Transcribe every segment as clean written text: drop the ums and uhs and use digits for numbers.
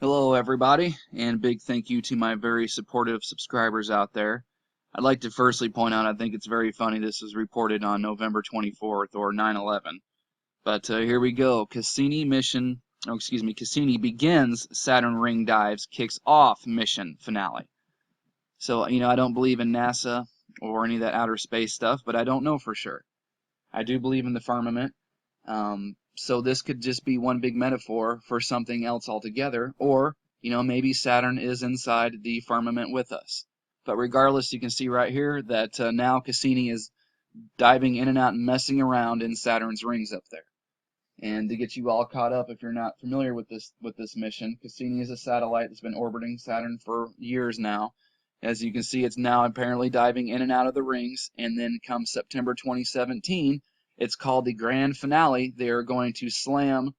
Hello, everybody, and big thank you to my very supportive subscribers out there. I'd like to firstly point out I think it's very funny this was reported on November 24th or 9/11. But here we go. Cassini begins Saturn ring dives, kicks off mission finale. So, I don't believe in NASA or any of that outer space stuff, but I don't know for sure. I do believe in the firmament. So this could just be one big metaphor for something else altogether, or, maybe Saturn is inside the firmament with us. But regardless, you can see right here that now Cassini is diving in and out and messing around in Saturn's rings up there. And to get you all caught up, if you're not familiar with this mission, Cassini is a satellite that's been orbiting Saturn for years now. As you can see, it's now apparently diving in and out of the rings, and then come September 2017, it's called the grand finale. They are going to slam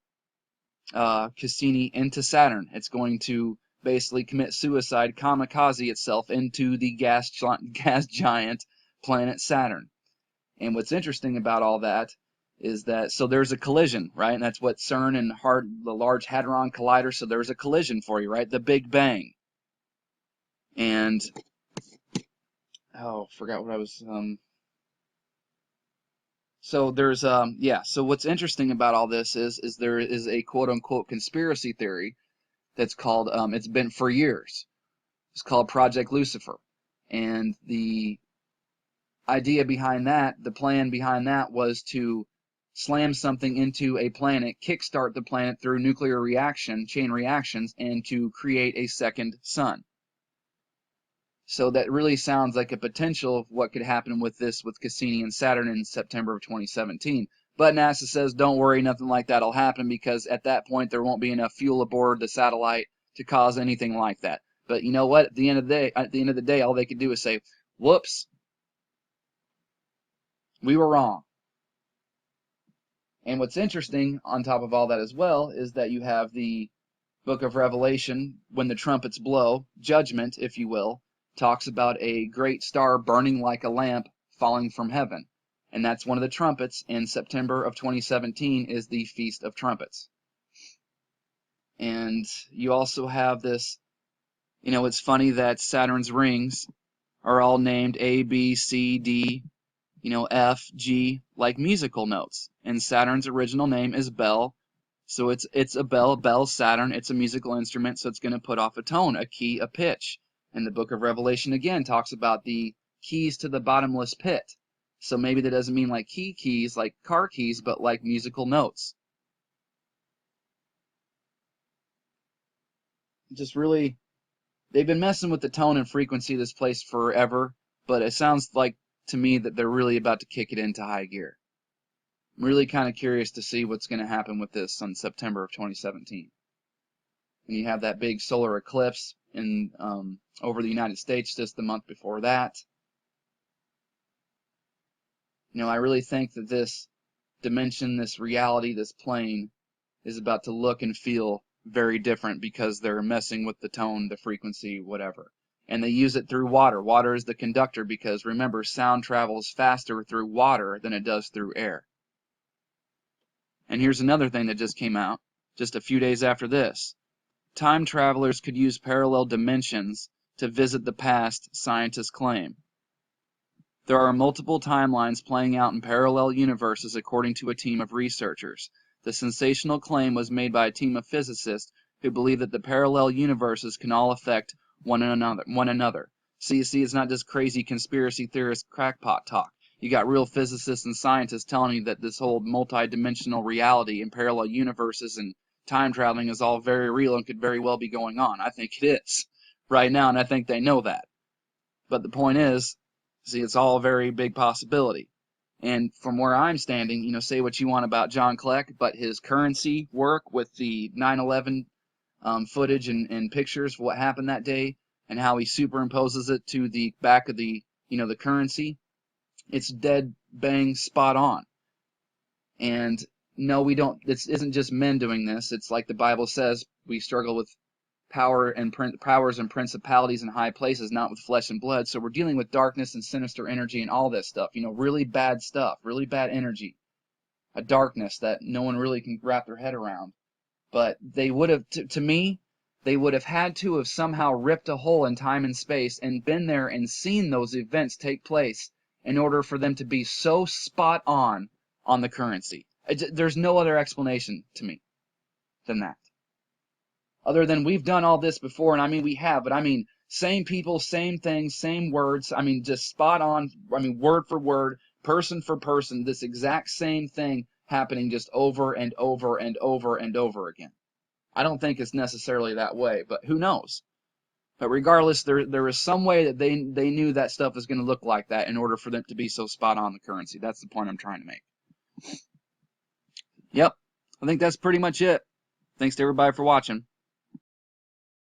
Cassini into Saturn. It's going to basically commit suicide, kamikaze itself into the gas giant planet Saturn. And what's interesting about all that is that, so there's a collision, right? And that's what CERN and the Large Hadron Collider, so there's a collision for you, right? The Big Bang. And, forgot what I was, so there's, so what's interesting about all this is there is a quote-unquote conspiracy theory that's called, it's been for years. It's called Project Lucifer. And the idea behind that, the plan behind that was to slam something into a planet, kickstart the planet through nuclear reaction, chain reactions, and to create a second sun. So that really sounds like a potential of what could happen with this, with Cassini and Saturn in September of 2017. But NASA says, don't worry, nothing like that'll happen, because at that point there won't be enough fuel aboard the satellite to cause anything like that. But you know what? At the end of the day, all they could do is say, whoops, we were wrong. And what's interesting on top of all that as well is that you have the book of Revelation, when the trumpets blow, judgment, if you will, talks about a great star burning like a lamp falling from heaven. And that's one of the trumpets in September of 2017 is the Feast of Trumpets. And you also have this, it's funny that Saturn's rings are all named A, B, C, D, F, G, like musical notes. And Saturn's original name is Bell. So it's a bell, Saturn. It's a musical instrument, so it's going to put off a tone, a key, a pitch. And the book of Revelation again talks about the keys to the bottomless pit. So maybe that doesn't mean like keys, like car keys, but like musical notes. Just really, they've been messing with the tone and frequency of this place forever, but it sounds like to me that they're really about to kick it into high gear. I'm really kind of curious to see what's going to happen with this on September of 2017. And you have that big solar eclipse in over the United States just the month before that. I really think that this dimension, this reality, this plane is about to look and feel very different because they're messing with the tone, the frequency, whatever. And they use it through water. Water is the conductor because, remember, sound travels faster through water than it does through air. And here's another thing that just came out just a few days after this. Time travelers could use parallel dimensions to visit the past, scientists claim. There are multiple timelines playing out in parallel universes according to a team of researchers. The sensational claim was made by a team of physicists who believe that the parallel universes can all affect one another. See, it's not just crazy conspiracy theorist crackpot talk. You got real physicists and scientists telling you that this whole multi-dimensional reality and parallel universes and time traveling is all very real and could very well be going on. I think it is right now, and I think they know that. But the point is, see, it's all a very big possibility. And from where I'm standing, say what you want about John Kleck, but his currency work with the 9/11 footage and pictures of what happened that day and how he superimposes it to the back of the, the currency, it's dead bang spot on. And no, we don't, this isn't just men doing this. It's like the Bible says, we struggle with powers and principalities in high places, not with flesh and blood. So we're dealing with darkness and sinister energy and all this stuff, really bad stuff, really bad energy, a darkness that no one really can wrap their head around. But they would have, to me, they would have had to have somehow ripped a hole in time and space and been there and seen those events take place in order for them to be so spot on the currency. There's no other explanation to me than that. Other than we've done all this before, and I mean we have, but I mean same people, same things, same words, I mean just spot on, I mean word for word, person for person, this exact same thing happening just over and over and over and over again. I don't think it's necessarily that way, but who knows? But regardless, there is some way that they knew that stuff was going to look like that in order for them to be so spot on the currency. That's the point I'm trying to make. Yep, I think that's pretty much it. Thanks to everybody for watching.